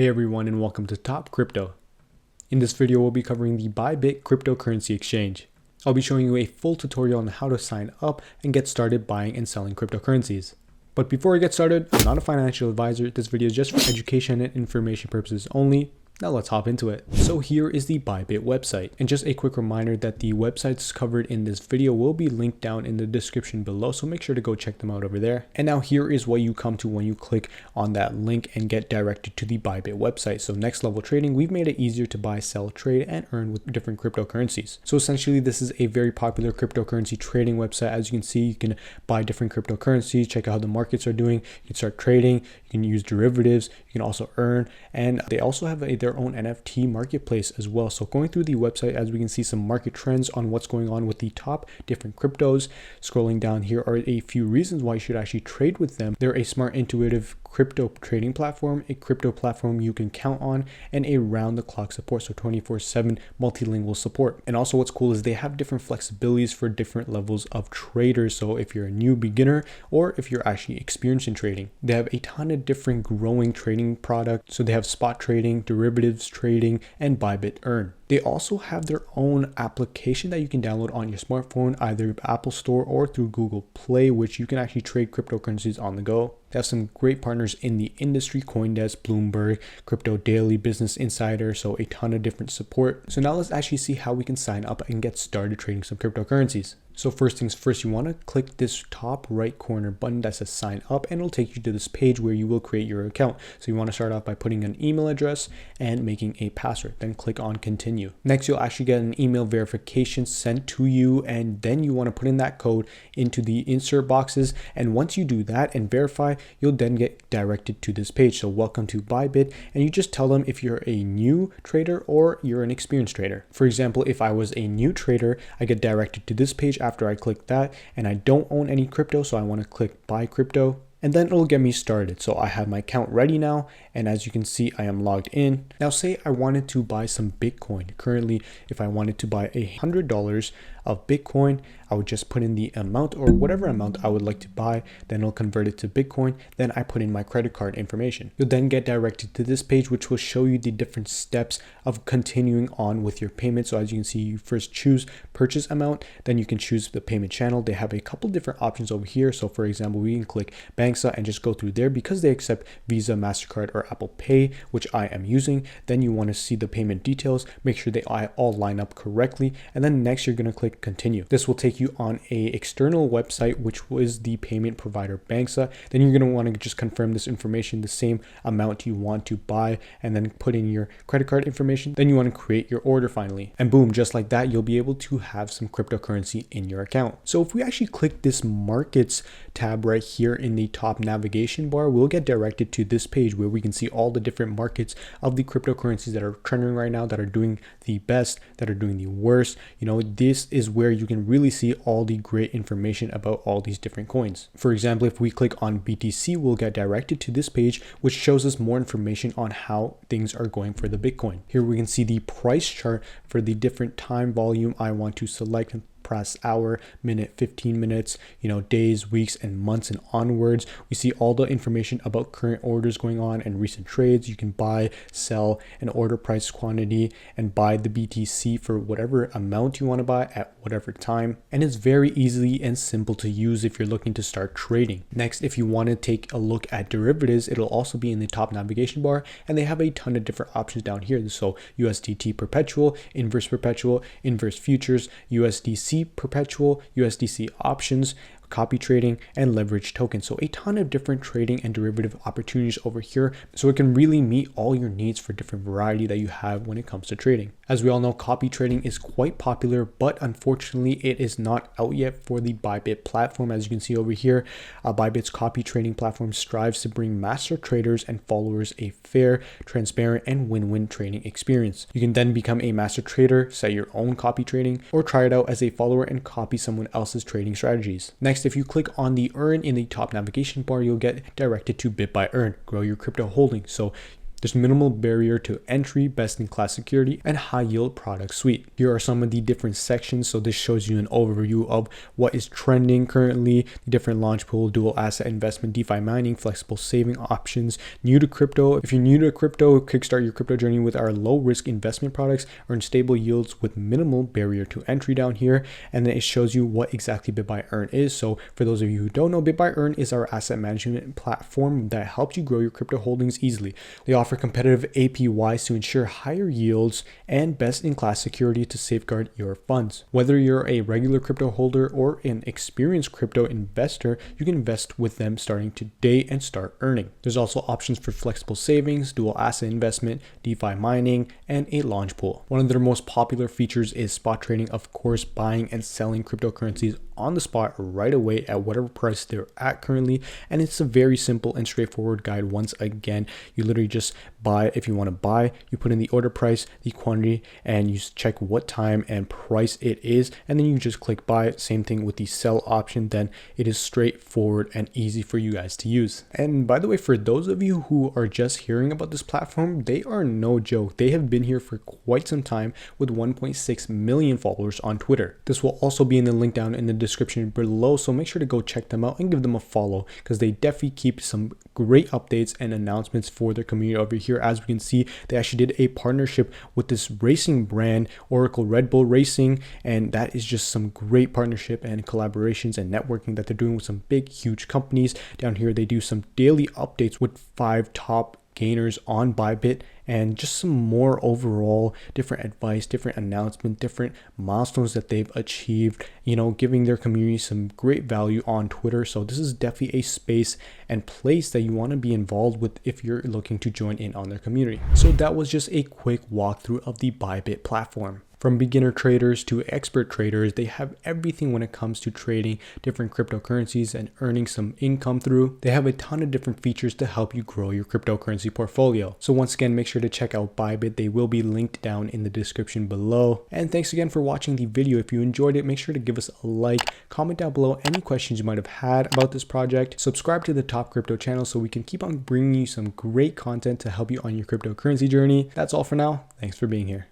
Hey everyone, and welcome to Top Crypto. In this video, we'll be covering the Bybit cryptocurrency exchange. I'll be showing you a full tutorial on how to sign up and get started buying and selling cryptocurrencies. But before we get started, I'm not a financial advisor. This video is just for education and information purposes only. Now let's hop into it. So here is the Bybit website. And just a quick reminder that the websites covered in this video will be linked down in the description below. So make sure to go check them out over there. And now here is what you come to when you click on that link and get directed to the Bybit website. So next level trading, we've made it easier to buy, sell, trade, and earn with different cryptocurrencies. So essentially this is a very popular cryptocurrency trading website. As you can see, you can buy different cryptocurrencies, check out how the markets are doing. You can start trading, you can use derivatives, you can also earn, and they also have their own NFT marketplace as well. So going through the website, as we can see some market trends on what's going on with the top different cryptos. Scrolling down, here are a few reasons why you should actually trade with them. They're a smart, intuitive crypto trading platform, a crypto platform you can count on, and a round-the-clock support, so 24/7 multilingual support. And also what's cool is they have different flexibilities for different levels of traders. So if you're a new beginner or if you're actually experienced in trading, they have a ton of different growing trading products. So they have spot trading, derivatives trading, and Bybit Earn. They also have their own application that you can download on your smartphone, either Apple Store or through Google Play, which you can actually trade cryptocurrencies on the go. They have some great partners in the industry: CoinDesk, Bloomberg, Crypto Daily, Business Insider, so a ton of different support. So now let's actually see how we can sign up and get started trading some cryptocurrencies. So first things first, you want to click this top right corner button that says sign up, and it'll take you to this page where you will create your account. So you want to start off by putting an email address and making a password, then click on continue. Next, you'll actually get an email verification sent to you, and then you want to put in that code into the insert boxes. And once you do that and verify, you'll then get directed to this page. So welcome to Bybit, and you just tell them if you're a new trader or you're an experienced trader. For example, if I was a new trader, I get directed to this page after I click that, and I don't own any crypto, so I want to click buy crypto, and then it'll get me started. So I have my account ready now, and as you can see, I am logged in. Now say I wanted to buy some Bitcoin. Currently, if I wanted to buy $100 of Bitcoin, I would just put in the amount or whatever amount I would like to buy, then it'll convert it to Bitcoin. Then I put in my credit card information. You'll then get directed to this page, which will show you the different steps of continuing on with your payment. So as you can see, you first choose purchase amount, then you can choose the payment channel. They have a couple different options over here. So for example, we can click Banksa and just go through there because they accept Visa, MasterCard, or Apple Pay, which I am using. Then you want to see the payment details, make sure they all line up correctly, and then next you're going to click continue. This will take you on a external website, which was the payment provider Banksa. Then you're going to want to just confirm this information, the same amount you want to buy, and then put in your credit card information. Then you want to create your order finally, and boom, just like that, you'll be able to have some cryptocurrency in your account. So if we actually click this markets tab right here in the top navigation bar, we'll get directed to this page where we can see all the different markets of the cryptocurrencies that are trending right now, that are doing the best, that are doing the worst. You know, this is where you can really see all the great information about all these different coins. For example, if we click on BTC, we'll get directed to this page, which shows us more information on how things are going for the Bitcoin. Here we can see the price chart for the different time volume I want to select: press hour, minute, 15 minutes, days, weeks, and months and onwards. We see all the information about current orders going on and recent trades. You can buy, sell, and order price, quantity, and buy the BTC for whatever amount you want to buy at whatever time. And it's very easy and simple to use if you're looking to start trading. Next, if you want to take a look at derivatives, it'll also be in the top navigation bar, and they have a ton of different options down here. So USDT perpetual, inverse futures, USDC perpetual, USDC options, copy trading, and leverage tokens. So a ton of different trading and derivative opportunities over here. So it can really meet all your needs for different variety that you have when it comes to trading. As we all know, copy trading is quite popular, but unfortunately it is not out yet for the Bybit platform. As you can see over here, Bybit's copy trading platform strives to bring master traders and followers a fair, transparent, and win-win trading experience. You can then become a master trader, set your own copy trading, or try it out as a follower and copy someone else's trading strategies. Next, if you click on the earn in the top navigation bar, you'll get directed to Bit by Earn, grow your crypto holdings. So There's minimal barrier to entry, best-in-class security, and high-yield product suite. Here are some of the different sections. So this shows you an overview of what is trending currently, the different launch pool, dual asset investment, DeFi mining, flexible saving options, new to crypto. If you're new to crypto, kickstart your crypto journey with our low-risk investment products, earn stable yields with minimal barrier to entry down here. And then it shows you what exactly BitBuyEarn is. So for those of you who don't know, BitBuyEarn is our asset management platform that helps you grow your crypto holdings easily. They offer competitive APYs to ensure higher yields and best-in-class security to safeguard your funds. Whether you're a regular crypto holder or an experienced crypto investor, you can invest with them starting today and start earning. There's also options for flexible savings, dual asset investment, DeFi mining, and a launch pool. One of their most popular features is spot trading, of course, buying and selling cryptocurrencies on the spot right away at whatever price they're at currently. And it's a very simple and straightforward guide. Once again, you literally just buy. If you want to buy, you put in the order price, the quantity, and you check what time and price it is, and then you just click buy. Same thing with the sell option. Then it is straightforward and easy for you guys to use. And by the way, for those of you who are just hearing about this platform, they are no joke. They have been here for quite some time with 1.6 million followers on Twitter. This will also be in the link down in the description below, so make sure to go check them out and give them a follow, because they definitely keep some great updates and announcements for their community over here. As we can see, they actually did a partnership with this racing brand, Oracle Red Bull Racing, and that is just some great partnership and collaborations and networking that they're doing with some big, huge companies. Down here, they do some daily updates with 5 top gainers on Bybit, and just some more overall different advice, different announcement, different milestones that they've achieved, giving their community some great value on Twitter. So this is definitely a space and place that you want to be involved with if you're looking to join in on their community. So that was just a quick walkthrough of the Bybit platform. From beginner traders to expert traders, they have everything when it comes to trading different cryptocurrencies and earning some income through. They have a ton of different features to help you grow your cryptocurrency portfolio. So once again, make sure to check out Bybit. They will be linked down in the description below. And thanks again for watching the video. If you enjoyed it, make sure to give us a like, comment down below any questions you might have had about this project. Subscribe to the Top Crypto channel so we can keep on bringing you some great content to help you on your cryptocurrency journey. That's all for now. Thanks for being here.